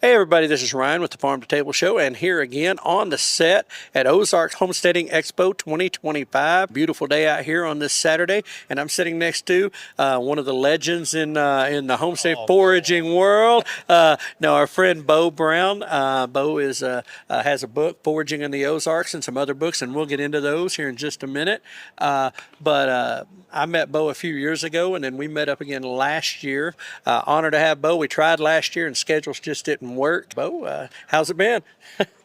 Hey everybody, this is Ryan with the Farm to Table Show, and here again on the set at Ozarks Homesteading Expo 2025. Beautiful day out here on this Saturday, and I'm sitting next to one of the legends in the homestead foraging world. Now our friend Bo Brown. Bo is has a book, Foraging in the Ozarks, and some other books, and we'll get into those here in just a minute. But I met Bo a few years ago, and then we met up again last year. Honored to have Bo. We tried last year, and schedules just didn't work. Bo, how's it been?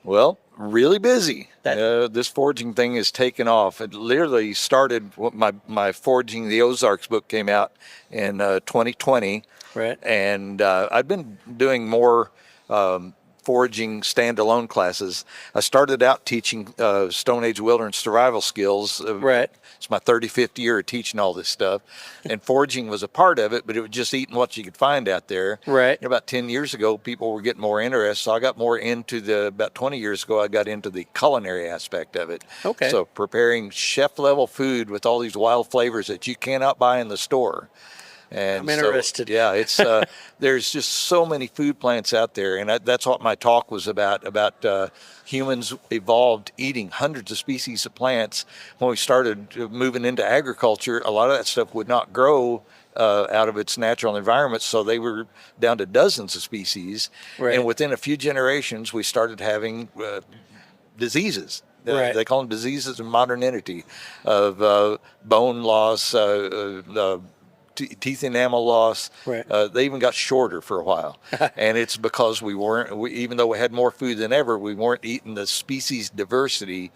Well, really busy. That- This foraging thing has taken off. It literally started, my Foraging the Ozarks book came out in 2020. Right. And I've been doing more foraging standalone classes. I started out teaching Stone Age wilderness survival skills. Right. It's my 35th year of teaching all this stuff. And foraging was a part of it, but it was just eating what you could find out there. Right. About 10 years ago, people were getting more interested. So I got more into about 20 years ago, I got into the culinary aspect of it. Okay. So preparing chef level food with all these wild flavors that you cannot buy in the store. And I'm interested. So, yeah, it's there's just so many food plants out there, and that's what my talk was about humans evolved eating hundreds of species of plants. When we started moving into agriculture, a lot of that stuff would not grow out of its natural environment, so they were down to dozens of species. Right. And within a few generations, we started having diseases. Right. They call them diseases of modernity, of bone loss, teeth enamel loss. Right. They even got shorter for a while. And it's because even though we had more food than ever, we weren't eating the species diversity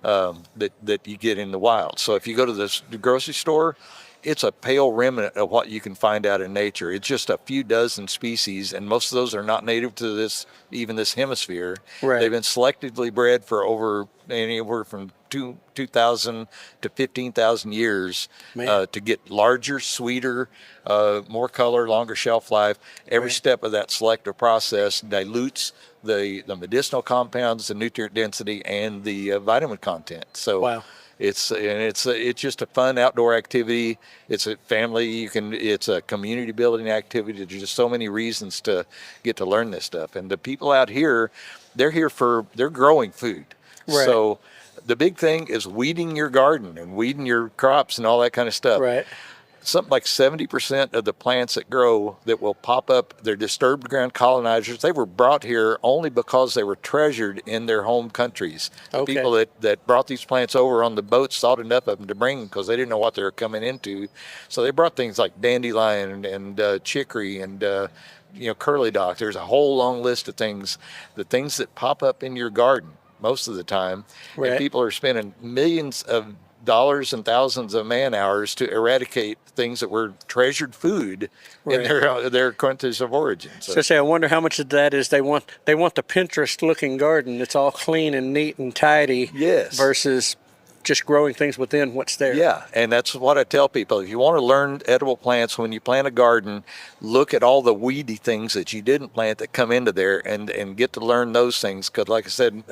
that you get in the wild. So if you go to the grocery store, it's a pale remnant of what you can find out in nature. It's just a few dozen species, and most of those are not native to even this hemisphere. Right. They've been selectively bred for over anywhere from 2,000 to 15,000 years to get larger, sweeter, more color, longer shelf life. Every step of that selective process dilutes the medicinal compounds, the nutrient density, and the vitamin content. So Wow. it's just a fun outdoor activity. It's a family. It's a community building activity. There's just so many reasons to get to learn this stuff. And the people out here, they're growing food. Right. So the big thing is weeding your garden and weeding your crops and all that kind of stuff. Right. Something like 70% of the plants that grow that will pop up, they're disturbed ground colonizers. They were brought here only because they were treasured in their home countries. The Okay. people that brought these plants over on the boats thought enough of them to bring them because they didn't know what they were coming into. So they brought things like dandelion and chicory and curly dock. There's a whole long list of things, the things that pop up in your garden most of the time. Right. And people are spending millions of dollars and thousands of man hours to eradicate things that were treasured food in their countries of origin. So I wonder how much of that is they want the Pinterest looking garden that's all clean and neat and tidy. Yes. Versus just growing things within what's there. Yeah, and that's what I tell people. If you want to learn edible plants, when you plant a garden, look at all the weedy things that you didn't plant that come into there and get to learn those things. Because like I said,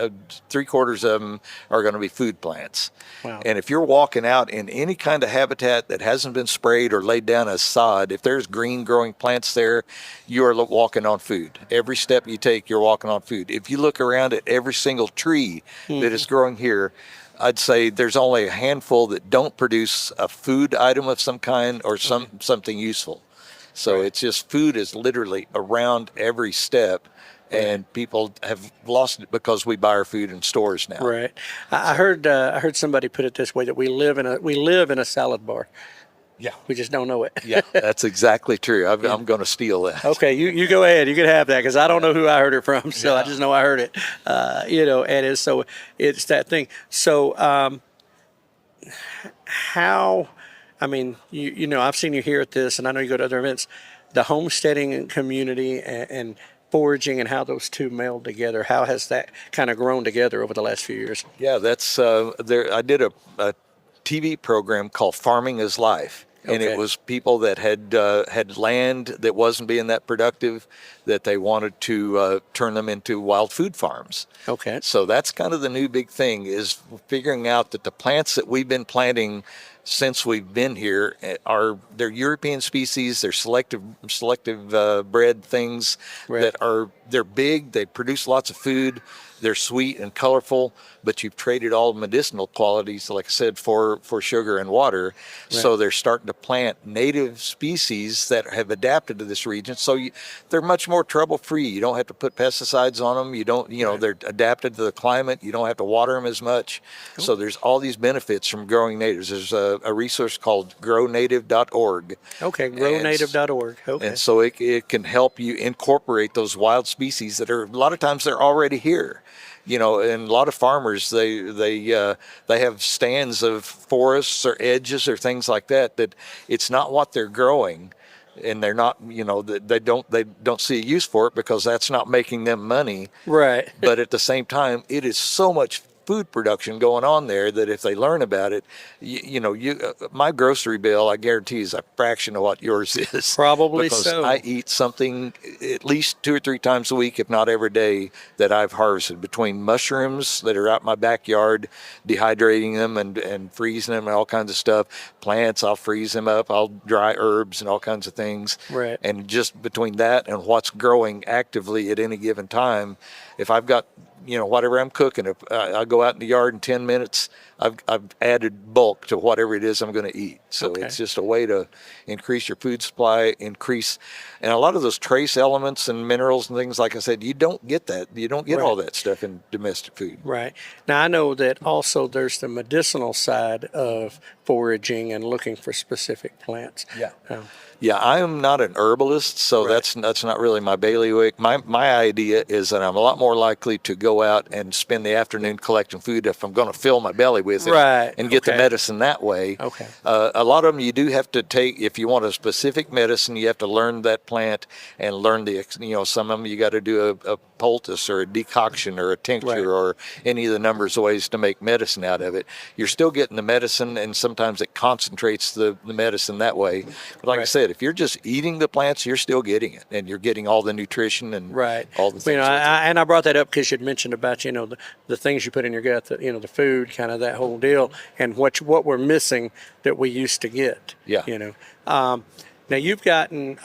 3/4 of them are going to be food plants. Wow. And if you're walking out in any kind of habitat that hasn't been sprayed or laid down as sod, if there's green growing plants there, you are walking on food. Every step you take, you're walking on food. If you look around at every single tree that is growing here, I'd say there's only a handful that don't produce a food item of some kind or something useful. So It's just food is literally around every step, and people have lost it because we buy our food in stores now. Right. I heard somebody put it this way, that we live in a salad bar. Yeah. We just don't know it. Yeah, that's exactly true. I'm going to steal that. Okay, you go ahead. You can have that because I don't know who I heard it from, so I just know I heard it. And it's that thing. So, how? I mean, I've seen you here at this, and I know you go to other events. The homesteading community and foraging and how those two meld together. How has that kind of grown together over the last few years? Yeah, that's there. I did a TV program called Farming is Life. And Okay. it was people that had land that wasn't being that productive, that they wanted to turn them into wild food farms. Okay. So that's kind of the new big thing, is figuring out that the plants that we've been planting since we've been here they're European species. They're selective bred things Right. they're big. They produce lots of food. They're sweet and colorful, but you've traded all medicinal qualities, like I said, for sugar and water. Right. So they're starting to plant native species that have adapted to this region. So they're much more trouble-free. You don't have to put pesticides on them. You don't, Right. they're adapted to the climate. You don't have to water them as much. Cool. So there's all these benefits from growing natives. There's a resource called grownative.org. Okay, grownative.org. Okay. And so it can help you incorporate those wild species that are, a lot of times they're already here. And a lot of farmers, they have stands of forests or edges or things like that it's not what they're growing, and they're not, they don't see a use for it because that's not making them money. Right. But at the same time, it is so much food production going on there that if they learn about it, my grocery bill, I guarantee, is a fraction of what yours is. Probably because so. I eat something at least 2 or 3 times a week, if not every day, that I've harvested, between mushrooms that are out in my backyard, dehydrating them and freezing them and all kinds of stuff. Plants, I'll freeze them up. I'll dry herbs and all kinds of things. Right. And just between that and what's growing actively at any given time, if I've got whatever I'm cooking, if I go out in the yard in 10 minutes, I've added bulk to whatever it is I'm going to eat. So Okay. it's just a way to increase your food supply, and a lot of those trace elements and minerals and things, like I said, you don't get that. You don't get Right. all that stuff in domestic food. Right. Now, I know that also there's the medicinal side of foraging and looking for specific plants. Yeah. Um, Yeah, I am not an herbalist, so Right. that's not really my bailiwick. My idea is that I'm a lot more likely to go out and spend the afternoon collecting food if I'm going to fill my belly with it, Right. and get the Okay. medicine that way. Okay. A lot of them you do have to take, if you want a specific medicine, you have to learn that plant and learn some of them you got to do a poultice or a decoction or a tincture, Right. or any of the numbers of ways to make medicine out of it. You're still getting the medicine, and sometimes it concentrates the medicine that way. But like I Right. said, if you're just eating the plants, you're still getting it, and you're getting all the nutrition and Right. all the things. I brought that up because you'd mentioned about, the things you put in your gut, the food, kind of that whole deal, and what we're missing that we used to get. Yeah. Now you've gotten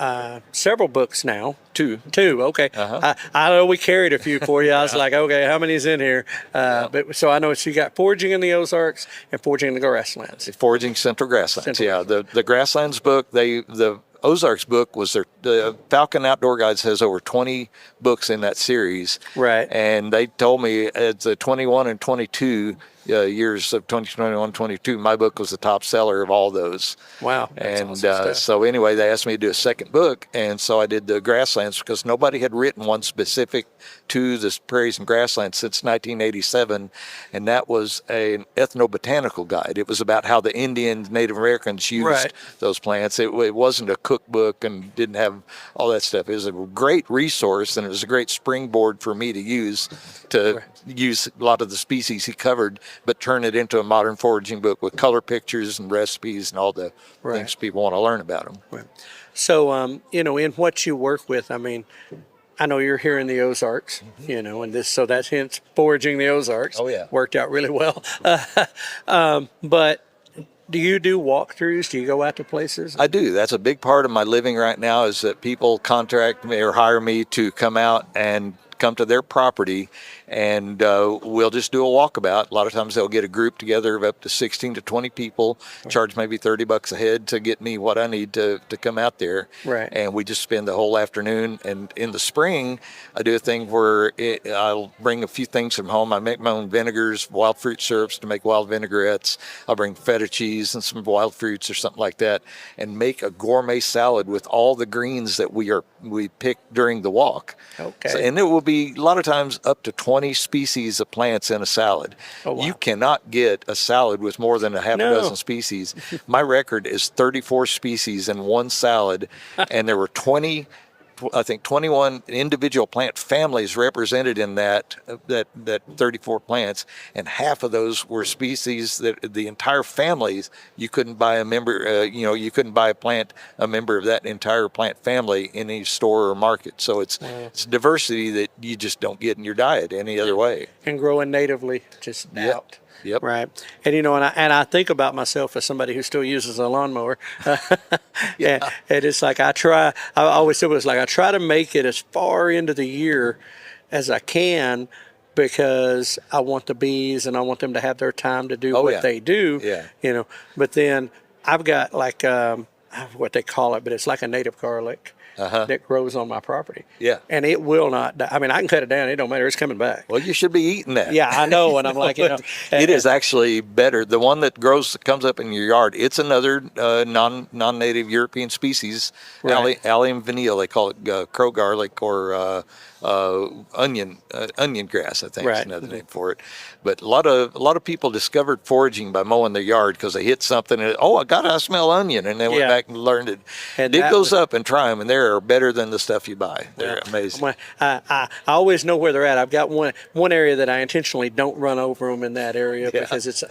several books now. Two. Okay. Uh-huh. I know we carried a few for you. I was like, okay, how many's in here? But so I know you got Foraging in the Ozarks and Foraging in the Grasslands. Foraging Central Grasslands. Central The Grasslands book, the Ozarks book was the Falcon Outdoor Guides has over 20 books in that series. Right. And they told me at the 21 and 22 years of 2021, 22, my book was the top seller of all those. Wow. That's And awesome stuff. so anyway, they asked me to do a second book, and so I did the Grasslands because nobody had written one specific to the prairies and grasslands since 1987, and that was an ethnobotanical guide. It was about how the Indians, Native Americans used Right. those plants. It wasn't a cookbook and didn't have all that stuff. It was a great resource, and it was a great springboard for me to use a lot of the species he covered, but turn it into a modern foraging book with color pictures and recipes and all the Right. things people want to learn about them. Right. So, in what you work with, I mean, I know you're here in the Ozarks, and so that's hence Foraging the Ozarks. Oh, yeah. Worked out really well. But do you do walkthroughs? Do you go out to places? I do. That's a big part of my living right now, is that people contract me or hire me to come out and come to their property, and we'll just do a walkabout. A lot of times they'll get a group together of up to 16 to 20 people, charge maybe $30 a head to get me what I need to come out there. Right. And we just spend the whole afternoon. And in the spring, I do a thing where I'll bring a few things from home. I make my own vinegars, wild fruit syrups to make wild vinaigrettes. I'll bring feta cheese and some wild fruits or something like that, and make a gourmet salad with all the greens that we pick during the walk. Okay. So, and it will be a lot of times up to 20 species of plants in a salad. Oh, wow. You cannot get a salad with more than a half No. a dozen species. My record is 34 species in one salad, and there were 21 individual plant families represented in that 34 plants, and half of those were species that the entire families you couldn't buy a member. You couldn't buy a member of that entire plant family in any store or market. So it's diversity that you just don't get in your diet any other way. And growing natively, just Yep. out. Yep. Right. And and I think about myself as somebody who still uses a lawnmower. and, Yeah. and it's like I always said it was like I try to make it as far into the year as I can because I want the bees and I want them to have their time to do Oh, what yeah. they do. Yeah. But then I've got like I forget what they call it, but it's like a native garlic that grows on my property. Yeah. And it will not die. I mean, I can cut it down. It don't matter. It's coming back. Well, you should be eating that. Yeah, I know. And I'm like, It is actually better. The one that comes up in your yard, it's another non-native European species, Right. allium vanille. They call it crow garlic or onion grass. I think is Right. another name for it. But a lot of people discovered foraging by mowing their yard because they hit something and I smell onion, and they went Yeah. back and learned it. And Dig that those was- up and try them, and they're better than the stuff you buy. They're amazing. I always know where they're at. I've got one area that I intentionally don't run over them in that area Yeah. because it's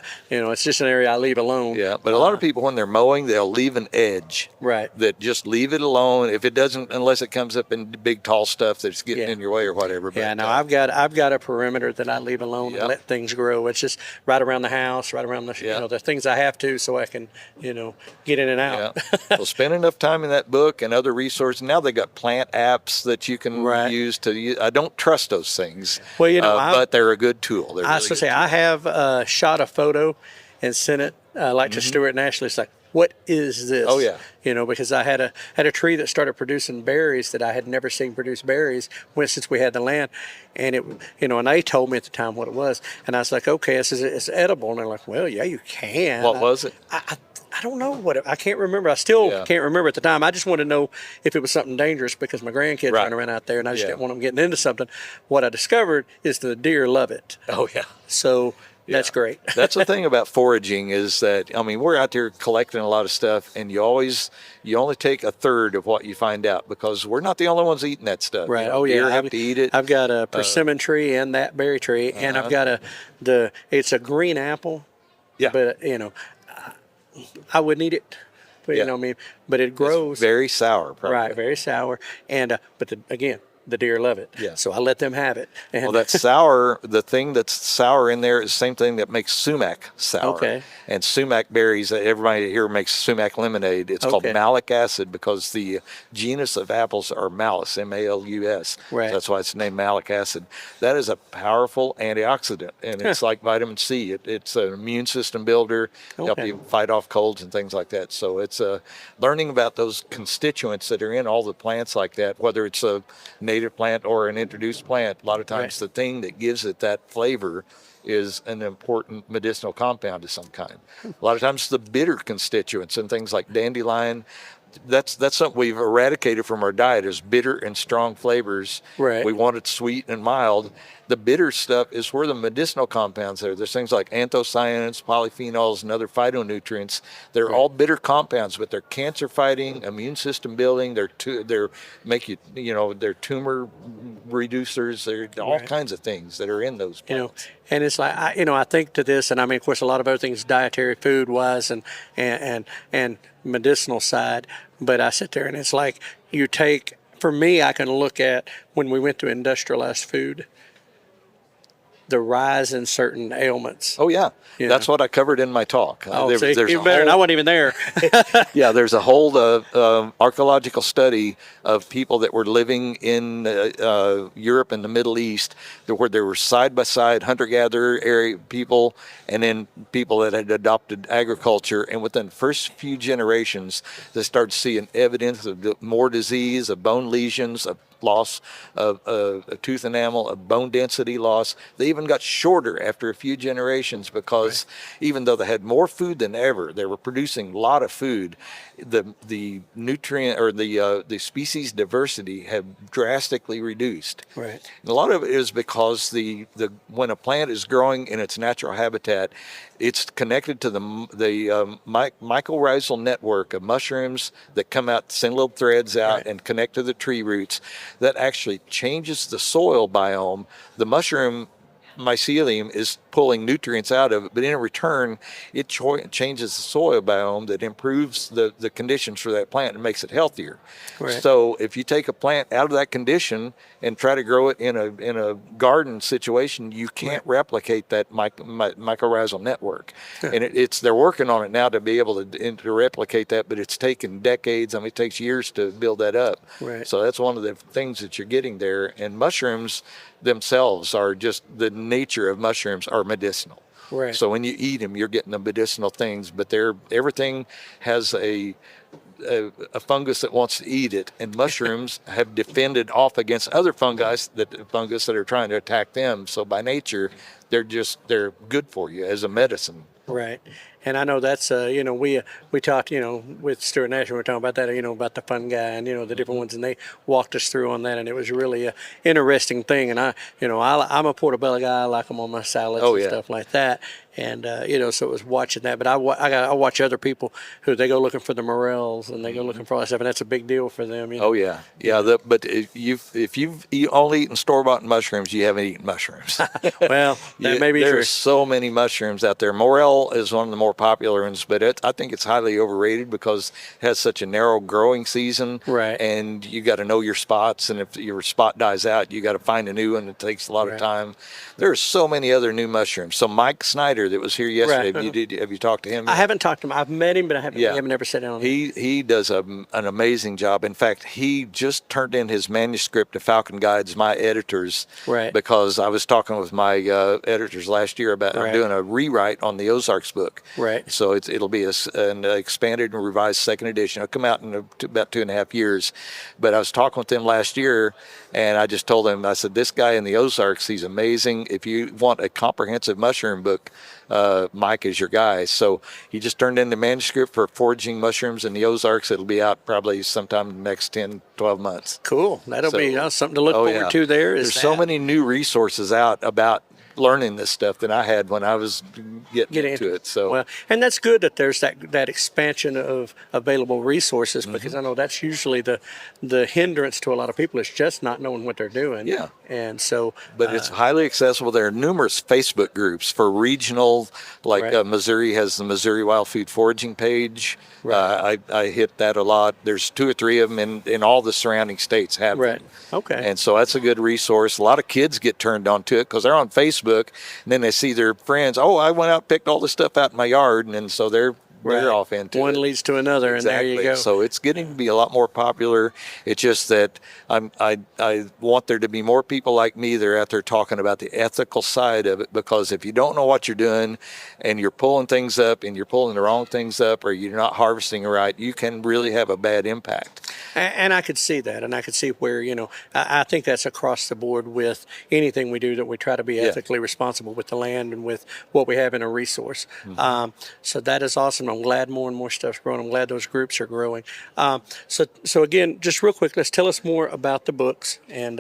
just an area I leave alone. Yeah, but a lot of people when they're mowing, they'll leave an edge. Right. That just leave it alone. If it doesn't, unless it comes up in big tall stuff that's getting Yeah. in your way or whatever. Yeah, But, no, I've got a perimeter that I leave alone Yeah. and let things grow. It's just right around the house, right around Yeah. the things I have to, so I can get in and yeah. out. Well, spend enough time in that book and other resources. Now they got plant apps that you can Right. use to use. I don't trust those things. Well, but they're a good tool. They're I really was to good say I have shot a photo and sent it like to Stuart and Ashley. It's like, what is this? Oh, yeah. Because I had a tree that started producing berries that I had never seen produce berries since we had the land, and and they told me at the time what it was, and I was like, okay, it's edible, and they're like, well, yeah, you can. What was it? I don't know I can't remember. I still Yeah. can't remember at the time. I just wanted to know if it was something dangerous because my grandkids Right. run around out there, and I just Yeah. didn't want them getting into something. What I discovered is the deer love it. Oh, yeah. So that's Yeah. great. That's the thing about foraging is that, we're out there collecting a lot of stuff, and you only take a third of what you find out because we're not the only ones eating that stuff. Right. Oh yeah. Deer have to eat it. I've got a persimmon tree and that berry tree, and I've got it's a green apple. Yeah. But I wouldn't eat it. But Yeah. but it grows. It's very sour, probably. Right. Very sour, and but again, the deer love it. Yeah. So I let them have it. And Well, that's sour. The thing that's sour in there is the same thing that makes sumac sour. Okay. And sumac berries, everybody here makes sumac lemonade. It's called Okay. malic acid because the genus of apples are malus, M-A-L-U-S. Right. That's why it's named malic acid. That is a powerful antioxidant, and it's like vitamin C. It's an immune system builder, help Okay. you fight off colds and things like that. So it's learning about those constituents that are in all the plants like that, whether it's a native plant or an introduced plant. A lot of times Right. the thing that gives it that flavor is an important medicinal compound of some kind. A lot of times the bitter constituents and things like dandelion, that's something we've eradicated from our diet is bitter and strong flavors. Right. We want it sweet and mild. The bitter stuff is where the medicinal compounds are. There's things like anthocyanins, polyphenols, and other phytonutrients. They're all bitter compounds, but they're cancer fighting, immune system building. They're they're tumor reducers. They're all Right. kinds of things that are in those plants. And it's like I think to this, and of course, a lot of other things, dietary, food wise, and medicinal side. But I sit there, and it's like for me, I can look at when we went to industrialized food, the rise in certain ailments. Oh yeah, Yeah. that's what I covered in my talk. Oh, see, there's even a better. And I whole- wasn't even there. Yeah, there's a whole archaeological study of people that were living in Europe and the Middle East, where there were side by side hunter-gatherer area people, and then people that had adopted agriculture. And within the first few generations, they started seeing evidence of more disease, of bone lesions, of loss of tooth enamel, of bone density loss. They even got shorter after a few generations because even though they had more food than ever, they were producing a lot of food. The nutrient or the species diversity had drastically reduced. Right. And a lot of it is because when a plant is growing in its natural habitat, it's connected to the mycorrhizal network of mushrooms that come out, send little threads out, Right. and connect to the tree roots. That actually changes the soil biome. The mushroom mycelium is pulling nutrients out of it, but in return, it changes the soil biome that improves the conditions for that plant and makes it healthier. Right. So if you take a plant out of that condition and try to grow it in a garden situation, you can't replicate that mycorrhizal network. Yeah. And they're working on it now to be able to replicate that, but it's taken decades. I mean, it takes years to build that up. Right. So that's one of the things that you're getting there. And mushrooms themselves are just, the nature of mushrooms are medicinal. Right. So when you eat them, you're getting the medicinal things, but everything has a fungus that wants to eat it, and mushrooms have defended off against other fungus that are trying to attack them. So by nature, they're good for you as a medicine. Right. And I know that's, we talked, with Stuart Nash, we were talking about that, about the fungi and, the different ones, and they walked us through on that, and it was really a interesting thing. And I'm a portobello guy. I like them on my salads and stuff like that. And, so it was watching that. But I watch other people who they go looking for the morels and they go looking for all that stuff, and that's a big deal for them. Oh, yeah. Yeah. But if you've only eaten store-bought mushrooms, you haven't eaten mushrooms. Well, that may be true. There's so many mushrooms out there. Morel is one of the more popular ones, but I think it's highly overrated because it has such a narrow growing season. Right. And you got to know your spots. And if your spot dies out, you got to find a new one. It takes a lot of time. There's so many other new mushrooms. So Mike Snyder that was here yesterday, have you talked to him yet? I haven't talked to him. I've met him, but I haven't ever sat down on him. He does an amazing job. In fact, he just turned in his manuscript to Falcon Guides, my editors, because I was talking with my editors last year about doing a rewrite on the Ozarks book. Right. So it'll be an expanded and revised second edition. It'll come out in about 2.5 years. But I was talking with them last year, and I just told him, I said, this guy in the Ozarks, he's amazing. If you want a comprehensive mushroom book, Mike is your guy. So he just turned in the manuscript for Foraging Mushrooms in the Ozarks. It'll be out probably sometime in the next 10, 12 months. Cool. That'll be something to look forward to there. There's so many new resources out about learning this stuff than I had when I was getting into it. So well, and that's good that there's that expansion of available resources, because I know that's usually the hindrance to a lot of people is just not knowing what they're doing. Yeah. And so but it's highly accessible. There are numerous Facebook groups for regional, like Missouri has the Missouri Wild Food Foraging page. I hit that a lot. There's 2 or 3 of them in all the surrounding states have them. Okay. And so that's a good resource. A lot of kids get turned on to it because they're on Facebook, and then they see their friends, I went out and picked all this stuff out in my yard, and so they're off into one it. leads to another, and there you go. So it's getting to be a lot more popular. It's just that I want there to be more people like me that are out there talking about the ethical side of it, because if you don't know what you're doing and you're pulling things up and you're pulling the wrong things up, or you're not harvesting right, you can really have a bad impact. And I could see that, and I could see where, I think that's across the board with anything we do, that we try to be ethically responsible with the land and with what we have in a resource. So that is awesome. I'm glad more and more stuff's growing. I'm glad those groups are growing. So again, just real quick, let's tell us more about the books and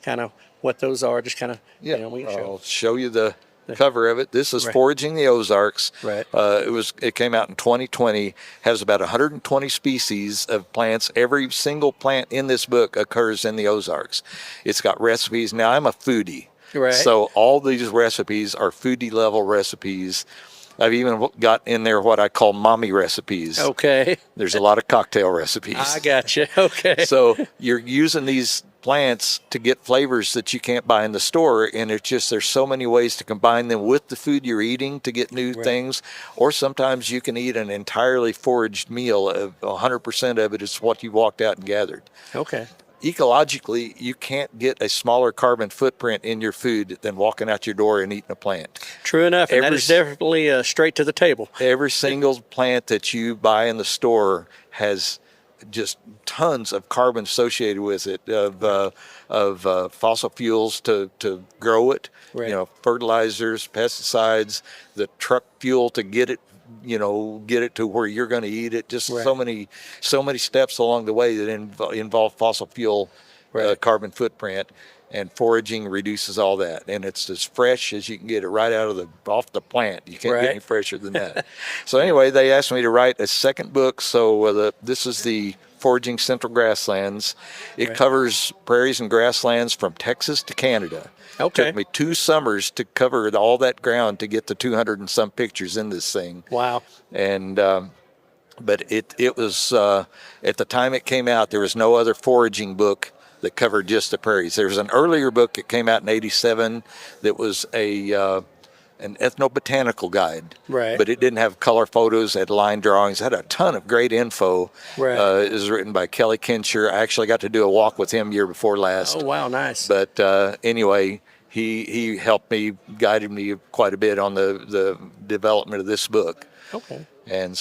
kind of what those are. Just kind of, we can show. I'll show you the cover of it. This is Foraging the Ozarks. It came out in 2020. Has about 120 species of plants. Every single plant in this book occurs in the Ozarks. It's got recipes. Now, I'm a foodie. So all these recipes are foodie level recipes. I've even got in there what I call mommy recipes. Okay. There's a lot of cocktail recipes. I got you. Okay. So you're using these plants to get flavors that you can't buy in the store, and it's just there's so many ways to combine them with the food you're eating to get new things. Or sometimes you can eat an entirely foraged meal. 100% of it is what you walked out and gathered. Okay. Ecologically, you can't get a smaller carbon footprint in your food than walking out your door and eating a plant. True enough, and that is definitely straight to the table. Every single plant that you buy in the store has just tons of carbon associated with it, of fossil fuels to grow it, fertilizers, pesticides, the truck fuel to get it to where you're going to eat it. Just so many steps along the way that involve fossil fuel carbon footprint, and foraging reduces all that. And it's as fresh as you can get it right off the plant. You can't get any fresher than that. So anyway, they asked me to write a second book. So this is the Foraging Central Grasslands. It covers prairies and grasslands from Texas to Canada. Okay. Took me 2 summers to cover all that ground to get the 200 and some pictures in this thing. Wow. And but it was at the time it came out, there was no other foraging book that covered just the prairies. There was an earlier book that came out in '87 that was an ethnobotanical guide, Right. but it didn't have color photos, had line drawings, had a ton of great info. Right. It was written by Kelly Kincher. I actually got to do a walk with him year before last. Oh, wow, nice. But anyway, he helped me, guided me quite a bit on the development of this book. Okay. And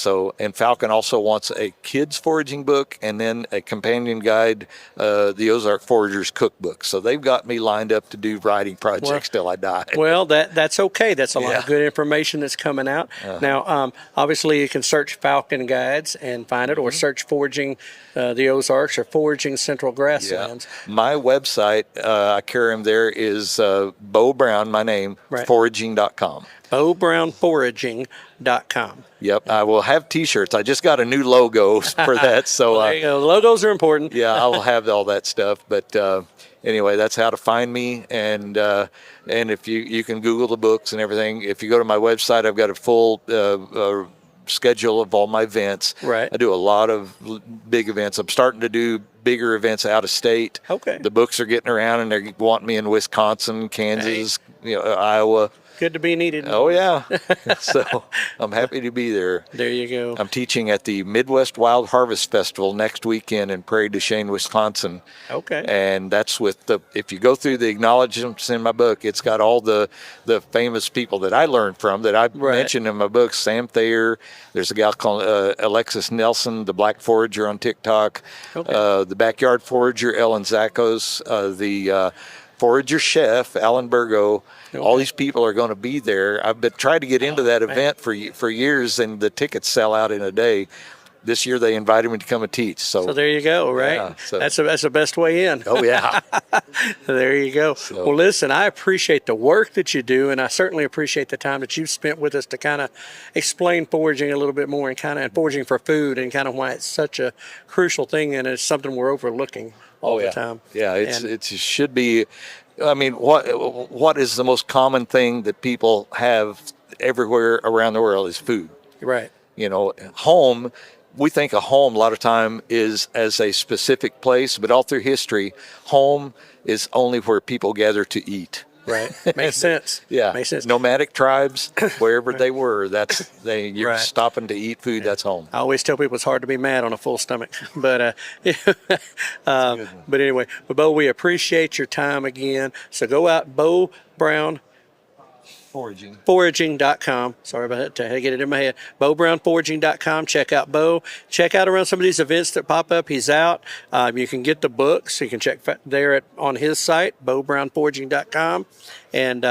Falcon also wants a kids foraging book and then a companion guide, the Ozark Foragers Cookbook. So they've got me lined up to do writing projects till I die. Well, that's okay. That's a lot of good information that's coming out. Now, obviously, you can search Falcon Guides and find it, or search Foraging the Ozarks or Foraging Central Grasslands. My website, I carry them there, is Bo Brown, my name, foraging.com. BoBrownForaging.com. Yep, I will have T-shirts. I just got a new logo for that, so Well, there you go. Logos are important. yeah, I'll have all that stuff. But anyway, that's how to find me, and if you can Google the books and everything. If you go to my website, I've got a full schedule of all my events. Right. I do a lot of big events. I'm starting to do bigger events out of state. Okay. The books are getting around, and they're wanting me in Wisconsin, Kansas, Iowa. Good to be needed. Oh, yeah. So I'm happy to be there. There you go. I'm teaching at the Midwest Wild Harvest Festival next weekend in Prairie du Chien, Wisconsin. Okay. And that's if you go through the acknowledgments in my book, it's got all the famous people that I learned from that I mentioned in my book. Sam Thayer, there's a gal called Alexis Nelson, the Black Forager on TikTok, the Backyard Forager, Ellen Zakos, the Forager Chef, Alan Burgo. All these people are going to be there. I've been trying to get into that event for years, and the tickets sell out in a day. This year they invited me to come and teach. So there you go, right? Yeah, that's the best way in. Oh, yeah. There you go. Well, listen, I appreciate the work that you do, and I certainly appreciate the time that you've spent with us to kind of explain foraging a little bit more, and foraging for food, and kind of why it's such a crucial thing, and it's something we're overlooking all the time. Yeah, it should be. I mean, what is the most common thing that people have everywhere around the world is food. Right. Home, we think a home a lot of time is as a specific place, but all through history, home is only where people gather to eat. Right. Makes sense. Yeah. Makes sense. Nomadic tribes, wherever they were, you're stopping to eat food, that's home. I always tell people it's hard to be mad on a full stomach. But but anyway, Bo, we appreciate your time again. So go out, Bo Brown. Foraging.com. Sorry about that. I had to get it in my head. BoBrownForaging.com. Check out Bo. Check out around some of these events that pop up. He's out. You can get the books. You can check there on his site, BoBrownForaging.com, and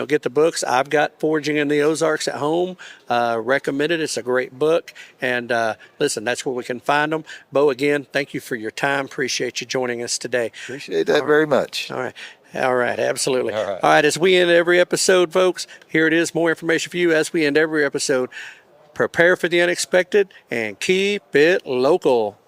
get the books. I've got Foraging in the Ozarks at home. Recommend it. It's a great book. And listen, that's where we can find them. Bo, again, thank you for your time. Appreciate you joining us today. Appreciate that very much. All right. All right, absolutely. All right, as we end every episode, folks, here it is, more information for you as we end every episode. Prepare for the unexpected and keep it local.